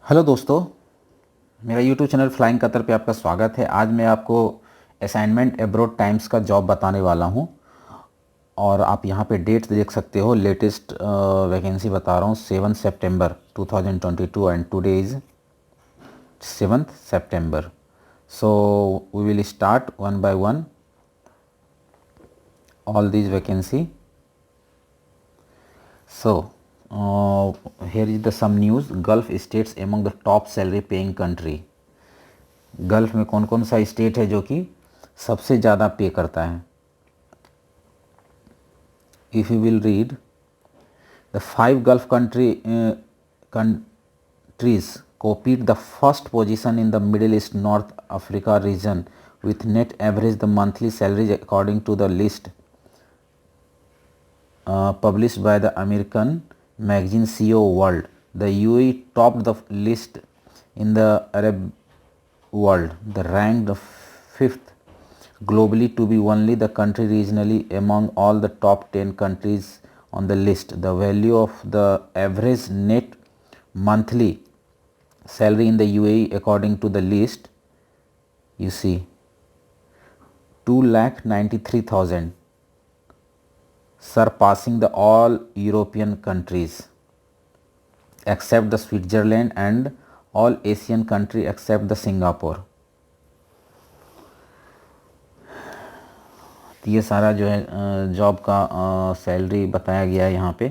Hello दोस्तों, मेरा YouTube channel flying Qatar पे आपका स्वागत है। आज मैं आपको असाइनमेंट एब्रॉड टाइम्स का जॉब बताने वाला हूं और आप यहां पे डेट्स देख सकते हो। लेटेस्ट वैकेंसी बता रहा हूं, 7 सितंबर 2022 and today is 7 September. So we will start one by one all these vacancy. So here is the some news. Gulf states among the top salary paying country. Gulf में कौन कौन सा state है जो कि सबसे ज़्यादा पे करता है? If you will read the 5 gulf countries copied the first position in the Middle East North Africa region with net average the monthly salaries according to the list published by the American magazine CEO World. The UAE topped the list in the Arab world. The ranked fifth globally to be only the country regionally among all the top 10 countries on the list. The value of the average net monthly salary in the UAE according to the list, you see, 2,93,000, surpassing the all European countries except the Switzerland and all Asian country except the Singapore. तो ये सारा जो है job का salary बताया गया है यहाँ पे।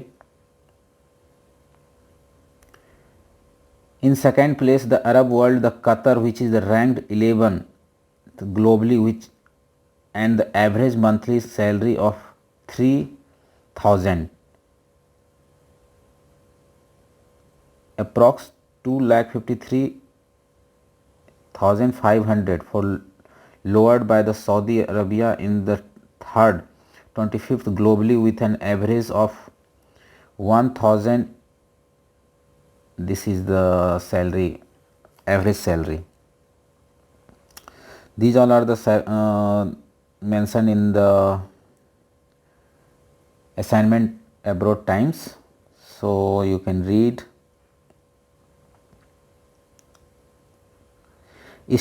In second place the Arab world the Qatar which is ranked 11 globally which and the average monthly salary of 3,000 approx 2,53,500 for lowered by the Saudi Arabia in the third 25th globally with an average of 1,000. This is the salary, average salary. These all are the mentioned in the assignment abroad times, so you can read.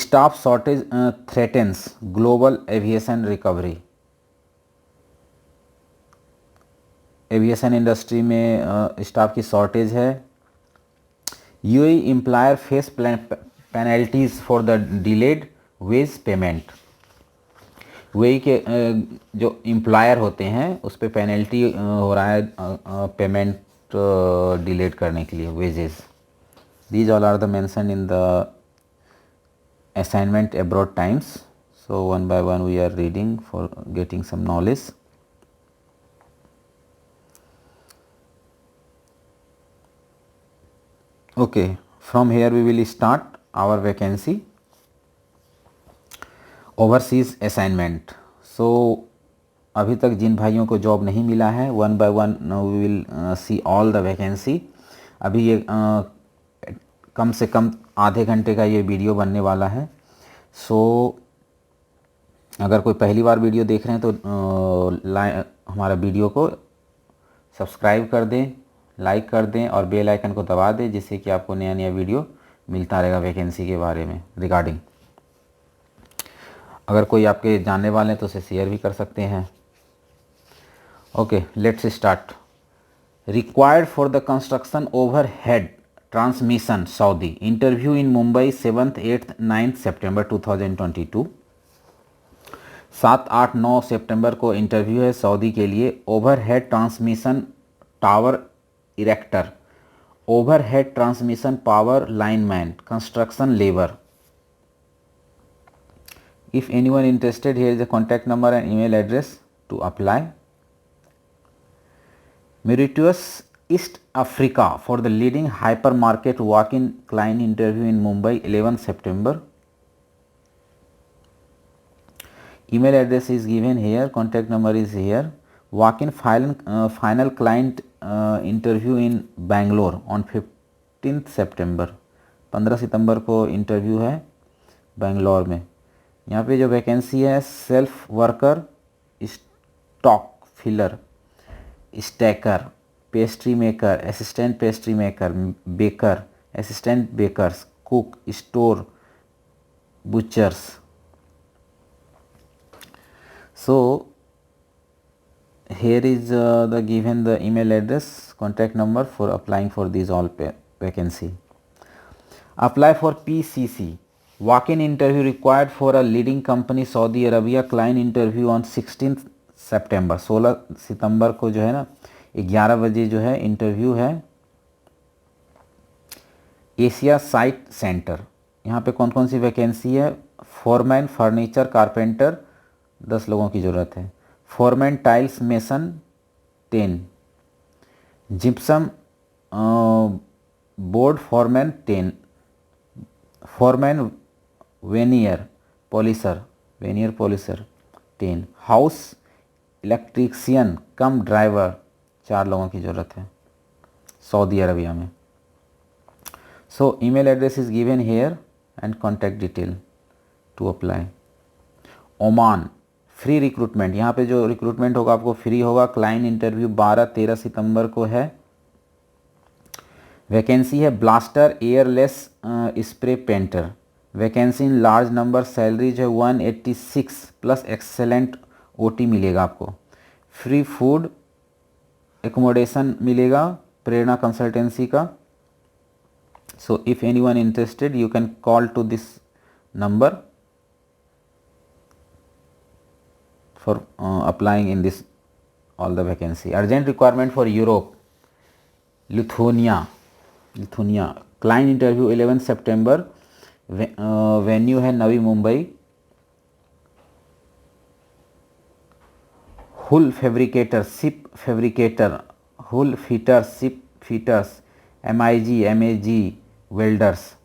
Staff shortage threatens global aviation recovery. Aviation industry में staff की shortage है। UAE employer face penalties for the delayed wage payment. UAE के जो employer होते हैं उस पर penalty हो रहा है पेमेंट डिलेड करने के लिए, wages. These all are the mention in the assignment abroad times. So one by one we are reading for getting some knowledge. Okay, from here we will start our vacancy. Overseas assignment. So अभी तक जिन भाइयों को job नहीं मिला है, one by one we will see all the vacancy. अभी ये कम से कम आधे घंटे का ये वीडियो बनने वाला है। सो अगर कोई पहली बार वीडियो देख रहे हैं तो हमारा वीडियो को सब्सक्राइब कर दें, लाइक कर दें और बेल आइकन को दबा दें, जिससे कि आपको नया नया वीडियो मिलता रहेगा वैकेंसी के बारे में रिगार्डिंग। अगर कोई आपके जानने वाले हैं तो उसे शेयर भी कर सकते हैं। Okay, let's start. Required for the construction overhead transmission Saudi. Interview in Mumbai 7th 8th 9th सितंबर 2022। 7, 8, 9 सितंबर को इंटरव्यू है सऊदी के लिए। Overhead transmission tower erector, overhead transmission power lineman, construction labour. If anyone interested, here is the contact number and email address to apply. मेरिटोस East Africa for the leading hypermarket walk-in client interview in Mumbai 11 September. Email address is given here, contact number is here. Walk-in final client interview in Bangalore on 15th September. 15 सितंबर को interview है बेंगलोर में। यहाँ पे जो vacancy है, self worker, stock filler, stacker, pastry maker, assistant pastry maker, baker, assistant bakers, cook, store, butchers. So here is the given the email address, contact number for applying for these all vacancy. Apply for PCC. Walk-in interview required for a leading company Saudi Arabia. Client interview on 16th September. 16 सितंबर को जो है ना 11 बजे जो है interview है Asia site centre. यहाँ पे कौन कौन सी वैकेंसी है? फॉरमैन फर्नीचर कारपेंटर 10 लोगों की ज़रूरत है। Foreman tiles mason 10। Gypsum board foreman 10। Foreman veneer polisher 10। House electrician cum driver 4 लोगों की ज़रूरत है सऊदी अरबिया में। So email address is given here and contact detail to apply. Oman free recruitment, यहाँ पे जो रिक्रूटमेंट होगा आपको फ्री होगा। क्लाइंट इंटरव्यू 12-13 सितंबर को है। वैकेंसी है blaster airless spray painter. Vacancy in large number. Salary जो है 186 प्लस एक्सेलेंट ओटी मिलेगा आपको। फ्री फूड एकोमोडेशन मिलेगा प्रेरणा कंसल्टेंसी का। So if anyone interested, you can call to this number for applying in this all the vacancy. Urgent requirement for Europe, Lithuania. Client interview 11 September. Venue है Navi Mumbai. Hull fabricator, ship fabricator, hull fitter, ship fitters, MAG welders.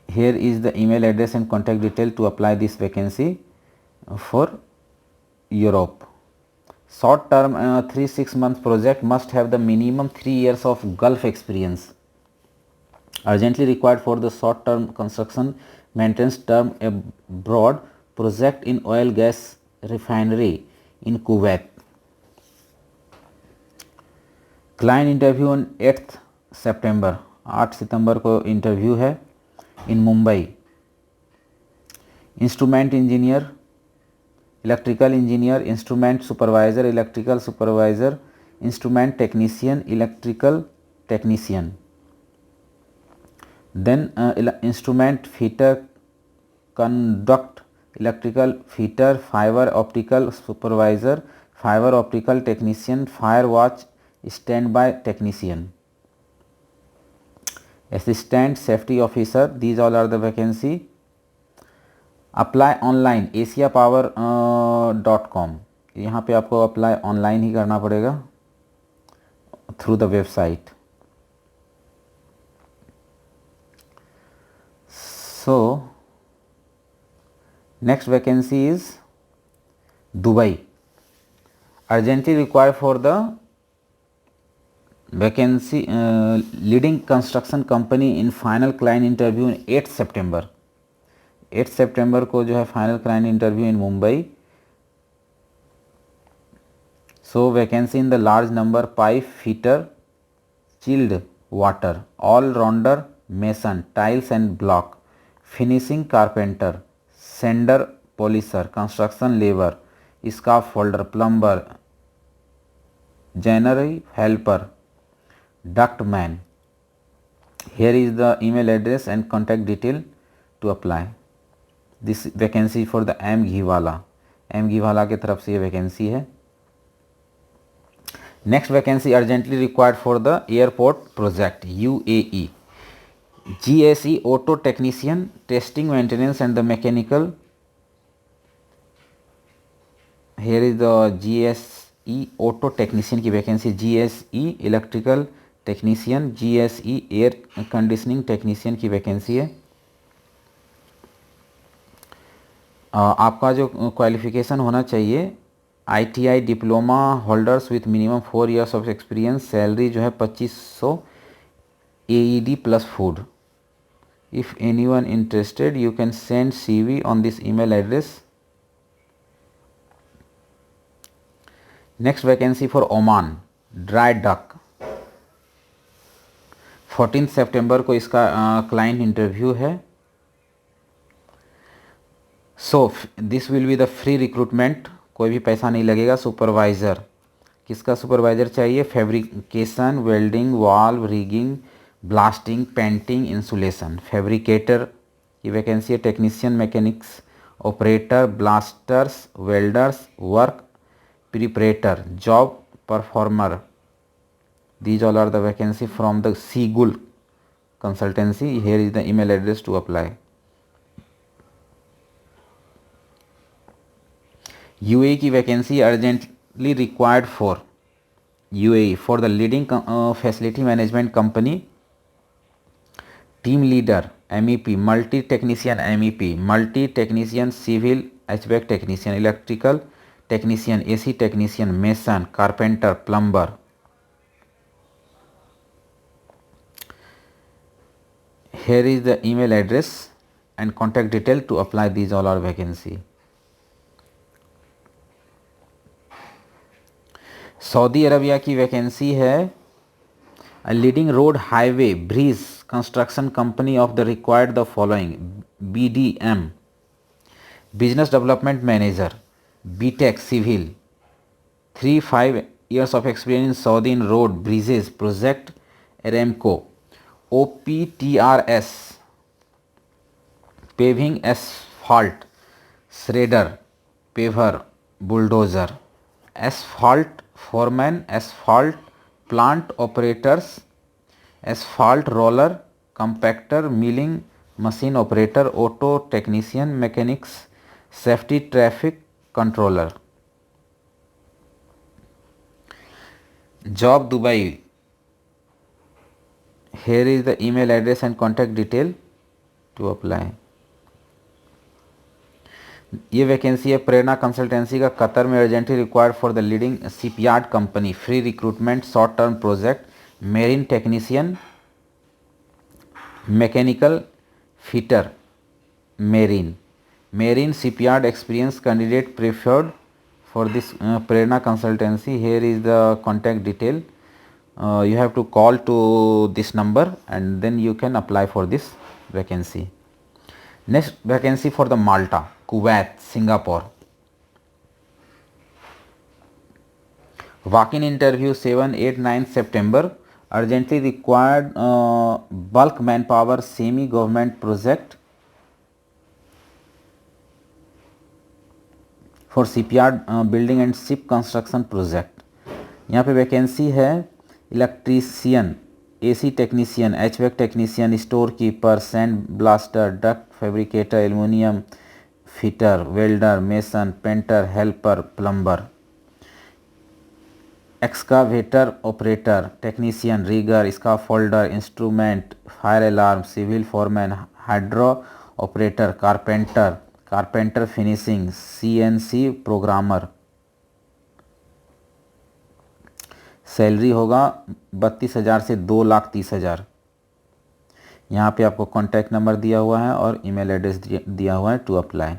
Here is the email address and contact detail to apply this vacancy for Europe. Short term 3-6 month project, must have the minimum 3 years of Gulf experience. Urgently required for the short term construction maintenance term abroad project in oil gas refinery in Kuwait. Client interview on 8 सितंबर, 8 सितंबर को interview है in Mumbai. Instrument engineer, electrical engineer, instrument supervisor, electrical supervisor, instrument technician, electrical technician. Then instrument fitter, conduct, electrical fitter, fibre optical supervisor, fibre optical technician, fire watch standby technician, assistant safety officer. These all are the vacancy. Apply online asiapower.com. यहाँ पे आपको apply online ही करना पड़ेगा through the website. So next vacancy is Dubai. Urgently required for the vacancy leading construction company in final client interview in 8 सितंबर। 8 सितंबर को जो है final client interview in Mumbai. So vacancy in the large number, pipe fitter, chilled water, all rounder mason, tiles and block, finishing carpenter, sander polisher, construction labour, scaffolder, plumber, joinery helper, ductman. Here is the email address and contact detail to apply. This vacancy for the M Ghiwala की तरफ से ये vacancy है। Next vacancy urgently required for the airport project UAE, GSE auto technician, testing maintenance and the mechanical. Here is the GSE auto technician की vacancy, GSE electrical technician, GSE air conditioning technician की vacancy है। आपका जो qualification होना चाहिए ITI diploma holders with minimum 4 years of experience. Salary जो है 2500 AED plus food. If anyone interested you can send CV on this email address. Next vacancy for Oman, dry dock. 14 सितंबर को इसका क्लाइंट इंटरव्यू है। So this will be the free recruitment, कोई भी पैसा नहीं लगेगा। सुपरवाइज़र, किसका सुपरवाइज़र चाहिए? Fabrication, welding, valve, rigging, blasting, painting, insulation. Fabricator की वैकेंसी है। Technician, mechanics, operator, blasters, welders, work preparator, job performer. These all are the vacancy from the Seagull consultancy. Here is the email address to apply. UAE की vacancy urgently required for UAE for the leading facility management company, team leader MEP, multi technician MEP, multi technician civil HVAC technician, electrical technician, AC technician, mason, carpenter, plumber. Here is the email address and contact detail to apply. These all are vacancy. Saudi Arabia की vacancy है। A leading road, highway, bridge construction company of the required the following: BDM, business development manager, BTech civil, 3-5 years of experience in Saudi in road, bridges project, Aramco, OPTRS, paving, asphalt, shredder, paver, bulldozer, asphalt foreman, asphalt plant operators, asphalt roller, compactor, milling machine operator, auto technician, mechanics, safety, traffic controller. Job Dubai. Here is the email address and contact detail to apply. ये vacancy है प्रेरणा consultancy का, Qatar में, urgently required for the leading shipyard company, free recruitment, short term project, marine technician, mechanical fitter, marine shipyard experience candidate preferred for this Prerna consultancy. Hair is the contact detail. You have to call to this number and then you can apply for this vacancy. Next vacancy for the Malta, Kuwait, Singapore. Walk-in interview 7, 8, 9 September. Urgently required bulk manpower, semi-government project for shipyard building and ship construction project. यहाँ पे vacancy है electrician, AC technician, HVAC technician, store keeper, sand blaster, duct fabricator, aluminium fitter, welder, mason, painter, helper, plumber, excavator operator, technician, rigger, scaffolder, instrument, fire alarm, civil foreman, hydro operator, carpenter finishing, CNC programmer. Salary होगा 32,000 से 2,30,000। यहाँ पे आपको contact number दिया हुआ है और email address दिया हुआ है to apply.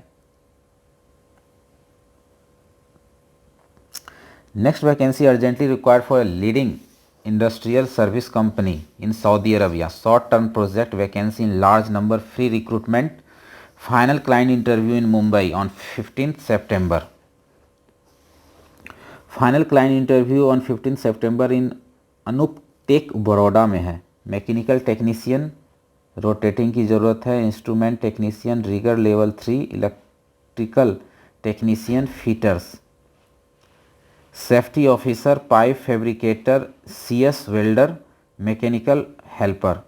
Next vacancy urgently required for a leading industrial service company in Saudi Arabia, short term project, vacancy in large number, free recruitment, final client interview in Mumbai on 15 सितंबर। Final client interview on 15 सितंबर in Anup tech Baroda में है। Mechanical technician rotating की ज़रूरत है, instrument technician, rigger level 3, electrical technician, fitters, safety officer, pipe fabricator, CS welder, mechanical helper.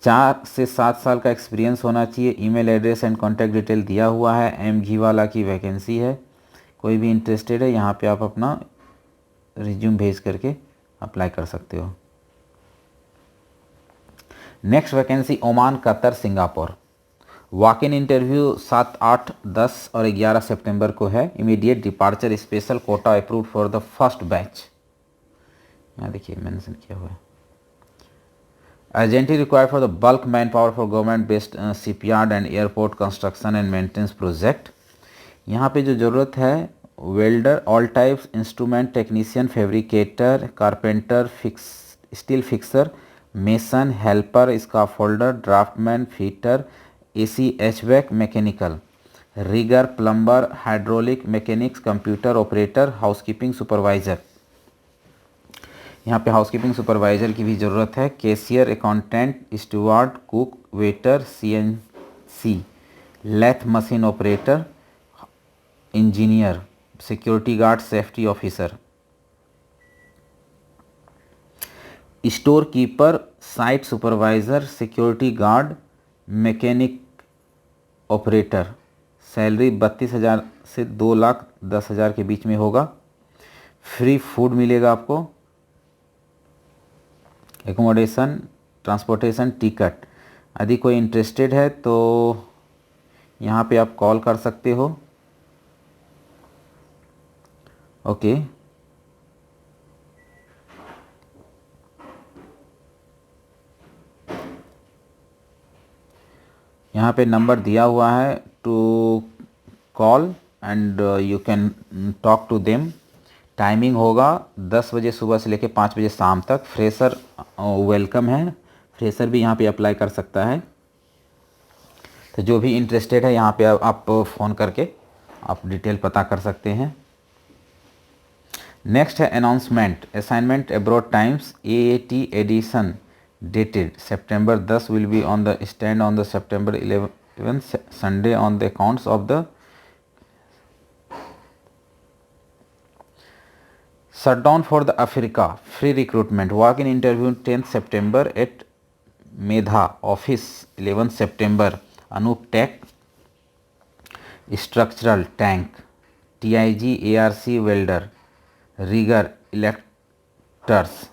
4 से 7 साल का एक्सपीरियंस होना चाहिए। Email address and contact detail दिया हुआ है। M घीवाला की वैकेंसी है। कोई भी इंटरेस्टेड है यहाँ पे आप अपना रिज्यूम भेज करके अप्लाई कर सकते हो। Next vacancy Oman, Qatar, Singapore. Walk in interview 7, 8, 10 और 11 सितंबर को है। Immediate departure, special quota approved for the first batch. यहाँ देखिए मेंशन किया हुआ है। Urgently required for the bulk man power for government based shipyard and airport construction and maintenance project. यहाँ पे जो ज़रूरत है welder, all types, instrument technician, fabricator, carpenter, steel fixer, mason, helper, scaffolder, draughtsman, fitter, AC HVAC, mechanical, rigger, plumber, hydraulic, mechanics, computer operator, housekeeping supervisor. यहाँ पे housekeeping supervisor की भी ज़रूरत है। Cashier, accountant, steward, cook, waiter, CNC, lathe machine operator, engineer, security guard, safety officer, store keeper, site supervisor, security guard, mechanic operator. Salary 32,000 से 2,10,000 के बीच में होगा। फ्री फूड मिलेगा आपको, एकोमोडेशन, ट्रांसपोर्टेशन, टिकट। यदि कोई इंटरेस्टेड है तो यहाँ पे आप कॉल कर सकते हो। ओके, यहाँ पे नंबर दिया हुआ है to call and you can talk to them. Timing होगा 10 बजे सुबह से लेकर 5 बजे शाम तक। फ्रेशर वेलकम है, फ्रेशर भी यहाँ पे अप्लाई कर सकता है। तो जो भी इंटरेस्टेड है यहाँ पे आप फ़ोन करके आप डिटेल पता कर सकते हैं। नेक्स्ट है announcement, assignment abroad times, AAT edition dated September 10 will be on the stand on the September 11th Sunday on the accounts of the shutdown for the Africa free recruitment. Walk-in interview 10th September at Medha office 11th September. Anup Tech, structural tank, TIG ARC welder, rigger electors.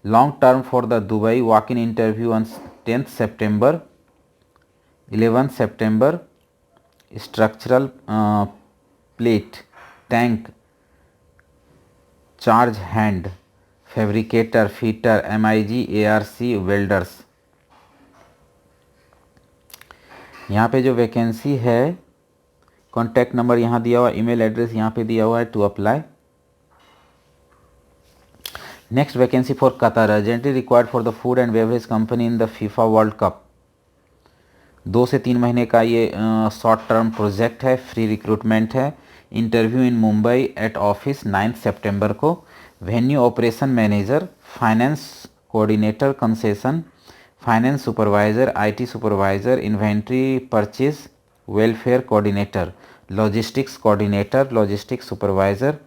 Long term for the Dubai, walk-in interview on 10th September, 11th September, structural plate, tank, charge hand, fabricator, fitter, MIG, ARC, welders। यहाँ पे जो vacancy है, contact number यहाँ दिया हुआ है, email address यहाँ पे दिया हुआ है to apply. Next vacancy for Qatar, urgently required for the food and beverage company in the FIFA World Cup. 2 से 3 महीने का ये शॉर्ट टर्म प्रोजेक्ट है, फ्री रिक्रूटमेंट है। Interview in Mumbai at office 9 सितंबर को। Venue operation manager, finance coordinator, concession, finance supervisor, IT supervisor, inventory purchase, welfare coordinator, logistics coordinator, logistics supervisor,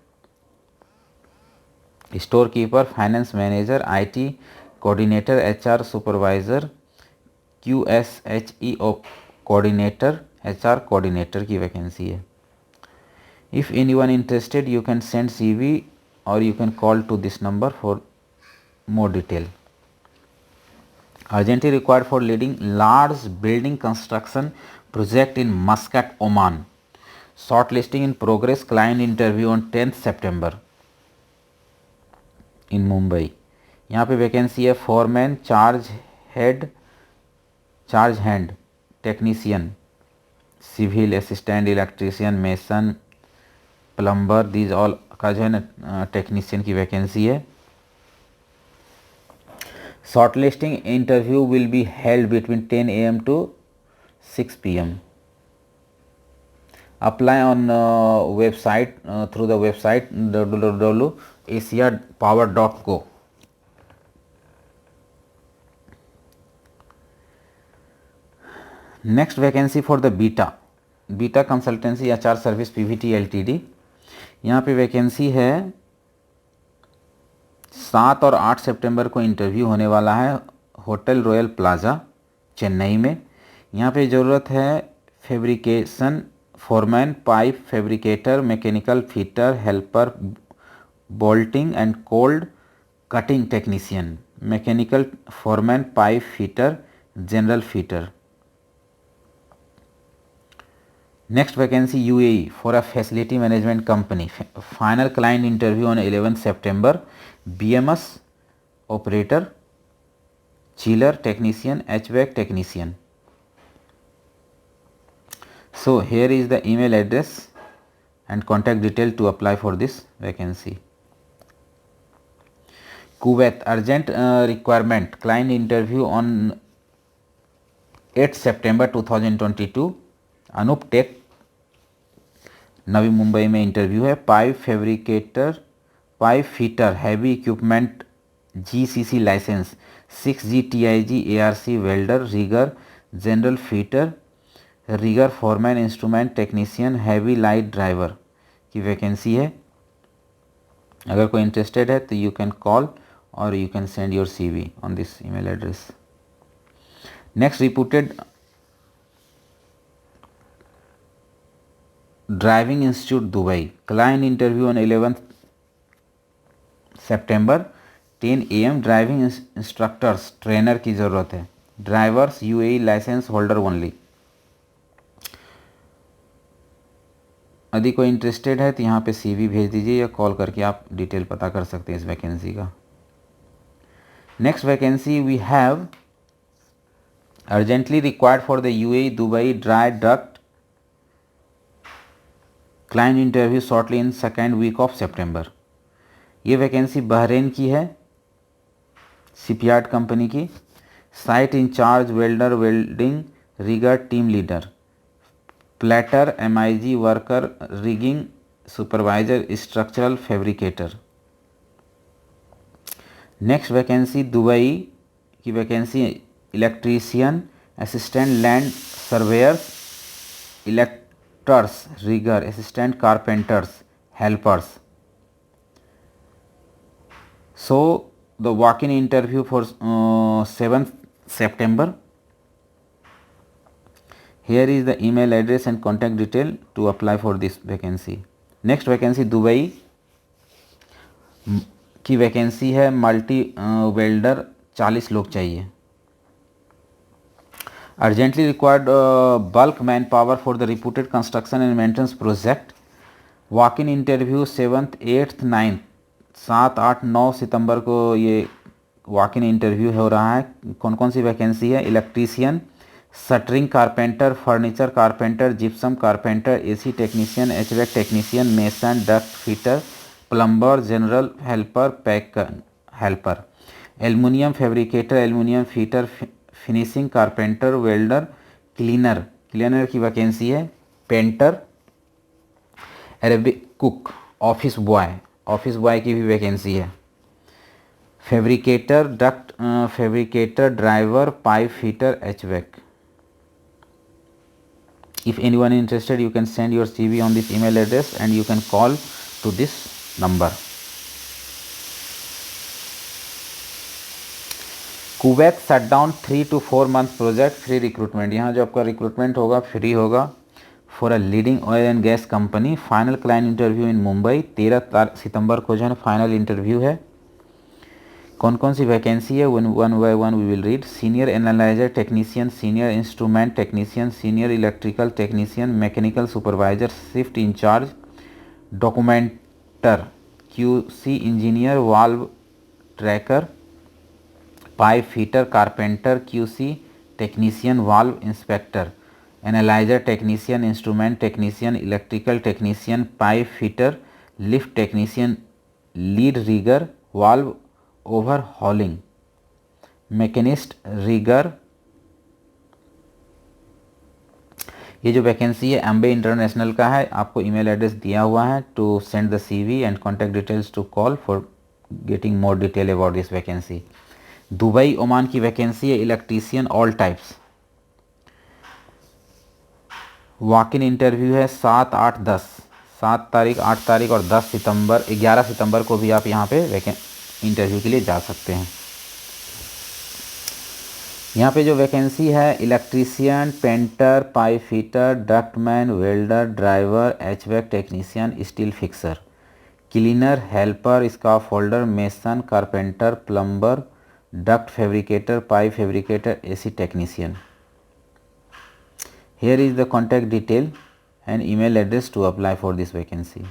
store keeper, finance manager, IT coordinator, HR supervisor, QSHE coordinator, HR coordinator की vacancy है। If anyone interested you can send CV और you can call to this number for more detail. Urgently required for leading large building construction project in Muscat, Oman. Shortlisting in progress. Client interview on 10th September in Mumbai. यहाँ पे vacancy है foreman, charge hand, technician, civil assistant, electrician, mason, plumber, these all का जो है ना technician की vacancy है। Shortlisting interview will be held between 10 AM to 6 PM. Apply on website through the website www.asiapower.co. Next vacancy for the Beta Consultancy HR Service PVT LTD. यहाँ पे vacancy है 7 और 8 सितंबर को इंटरव्यू होने वाला है होटल रॉयल प्लाज़ा चेन्नई में। यहाँ पे ज़रूरत है fabrication foreman, pipe fabricator, mechanical fitter, helper, bolting and cold cutting technician, mechanical foreman, pipe fitter, general fitter. Next vacancy UAE for a facility management company. Final client interview on 11 September. BMS operator, chiller technician, HVAC technician. So here is the email address and contact detail to apply for this vacancy. Kuwait urgent requirement client interview on 8 सितंबर 2022 Anup tech Navi Mumbai में interview है। Pipe fitter heavy equipment GCC licence 6G TIG ARC welder rigger general fitter rigger foreman instrument technician heavy light driver की vacancy है। अगर कोई interested है तो you can call और you can send your CV on this email address. Next reported driving institute Dubai client interview on 11 September 10 AM driving instructors trainer की ज़रूरत है। Drivers UAE license holder only. यदि कोई interested है तो यहाँ पे CV भेज दीजिए या कॉल करके आप डिटेल पता कर सकते हैं इस वैकेंसी का। Next vacancy we have urgently required for the UAE Dubai dry dock client interview shortly in second week of सितंबर। ये वैकेंसी बहरेन की है, शिपयार्ड कंपनी की। Site incharge welder welding rigger team leader plater MIG worker rigging supervisor structural fabricator. Next vacancy Dubai की vacancy electrician assistant land surveyors erectors rigger assistant carpenters helpers. So the walk-in interview for 7th September. Here is the email address and contact detail to apply for this vacancy. Next vacancy Dubai की vacancy है multi welder 40 लोग चाहिए। Urgently required bulk man power for the reported construction and maintenance project. Walk in interview 7th 8th 9th 7, 8, 9 सितंबर को ये walk in interview हो रहा है। कौन कौन सी वैकेंसी है? Electrician, shuttering carpenter, furniture carpenter, gypsum carpenter, AC technician, HVAC technician, mason, duct fitter, plumber, general helper, packer helper, aluminium fabricator, aluminium fitter, finishing carpenter, welder, cleaner की vacancy है। Painter, Arabic cook, office boy की भी vacancy है। Fabricator, duct fabricator, driver, pipe fitter, HVAC। If anyone interested, you can send your CV on this email address and you can call to this number. Kuwait shut down 3 to 4 month project free recruitment. यहाँ जो आपका recruitment होगा free होगा for a leading oil and gas company. Final client interview in Mumbai 13 सितंबर को जो है final interview है। कौन कौन सी वैकेंसी है one by one we will read. Senior analyzer technician, senior instrument technician, senior electrical technician, mechanical supervisor, shift incharge, documenter, QC engineer, valve tracker, pipe fitter, carpenter, QC technician, valve inspector, analyser technician, instrument technician, electrical technician, pipe fitter, lift technician, lead rigger, valve overhauling, machinist, rigger. ये जो vacancy है एम्बे international का है। आपको email address दिया हुआ है to send the CV and contact details to call for getting more detail about this vacancy. Dubai Oman की वैकेंसी है electrician all types. Walk in interview है 7, 8, 10 7 तारीख, 8 तारीख और 10 सितंबर 11 सितंबर को भी आप यहाँ पे इंटरव्यू के लिए जा सकते हैं। यहाँ पे जो वैकेंसी है electrician, painter, pipe fitter, ductman, welder, driver, HVAC technician, steel fixer, cleaner, helper, scarf holder, mason, carpenter, plumber, duct fabricator, pipe fabricator, AC technician. Here is the contact detail and email address to apply for this vacancy.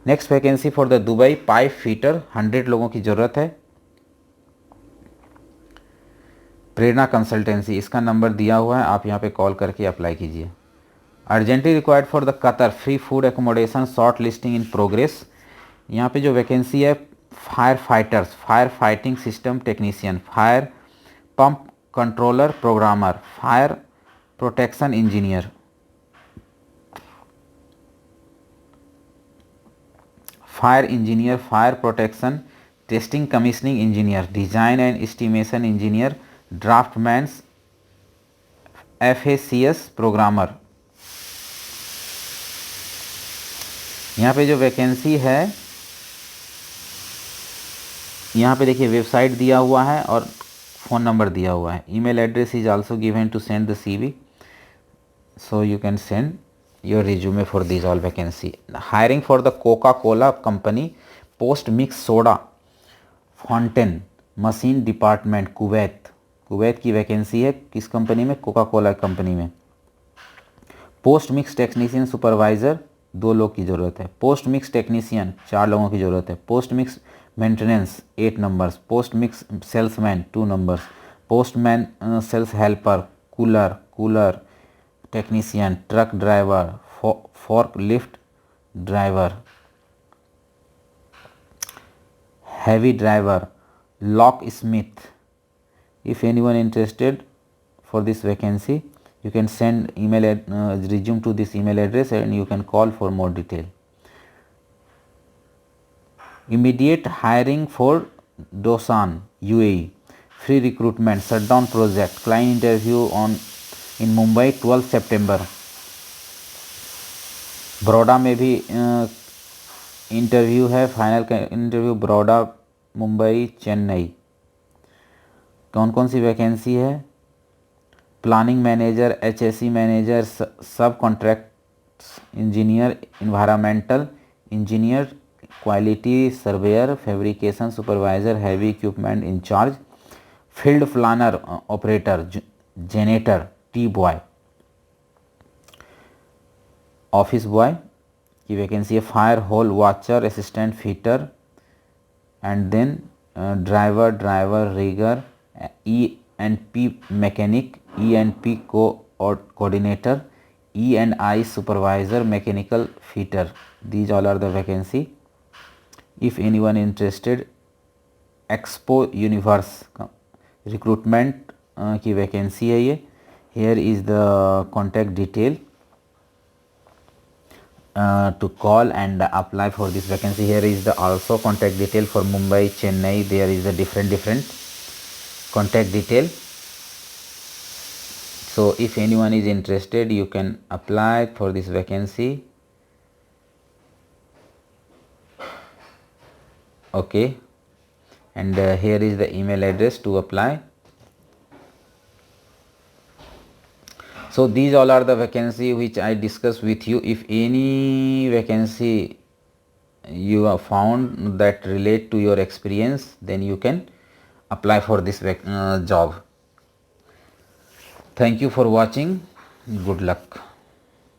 Next vacancy for the Dubai pipe fitter 100 लोगों की ज़रूरत है। प्रेरणा consultancy, इसका number दिया हुआ है, आप यहाँ पे कॉल करके अप्लाई कीजिए। Urgently required for the Qatar free food accommodation, short listing in progress. यहाँ पे जो वैकेंसी है fire fighters, fire fighting system technician, fire pump controller programmer, fire protection engineer, fire engineer, fire protection testing commissioning engineer, design and estimation engineer, draftsmans, FACS programmer. यहाँ पे जो vacancy है, यहाँ पे देखिए वेबसाइट दिया हुआ है और फ़ोन नंबर दिया हुआ है। Email address is also given to send the CV, so you can send your resume for these all vacancy. Hiring for the Coca-Cola company, post mix soda fountain machine department, Kuwait की vacancy है। किस company में? Coca Cola company में। Post mix technician supervisor 2 लोग की ज़रूरत है। Post mix technician 4 लोगों की ज़रूरत है। Post mix maintenance 8 numbers. Post mix salesman 2 numbers. Postman sales helper, cooler technician, truck driver, forklift driver, heavy driver, locksmith. If anyone interested for this vacancy, you can send resume to this email address and you can call for more detail. Immediate hiring for Dosan, UAE. Free recruitment, shutdown project, client interview in Mumbai 12 September. Baroda में भी interview है, final का interview Baroda, Mumbai, Chennai. कौन कौन सी vacancy है? Planning manager, HSE manager, sub contracts engineer, environmental engineer, quality surveyor, fabrication supervisor, heavy equipment incharge, field planner operator, janitor, tea boy, office boy की vacancy है। Fire hole watcher, assistant fitter, and then driver rigger, E&P mechanic, E&P coordinator, E&I supervisor, mechanical fitter. These all are the vacancy. If anyone interested, expo universe recruitment की vacancy है ये। Here is the contact detail to call and apply for this vacancy. Here is the also contact detail for Mumbai, Chennai. There is a different contact detail. So if anyone is interested, you can apply for this vacancy. Okay, and here is the email address to apply. So these all are the vacancy which I discussed with you. If any vacancy you have found that relate to your experience, then you can apply for this job. Thank you for watching. Good luck.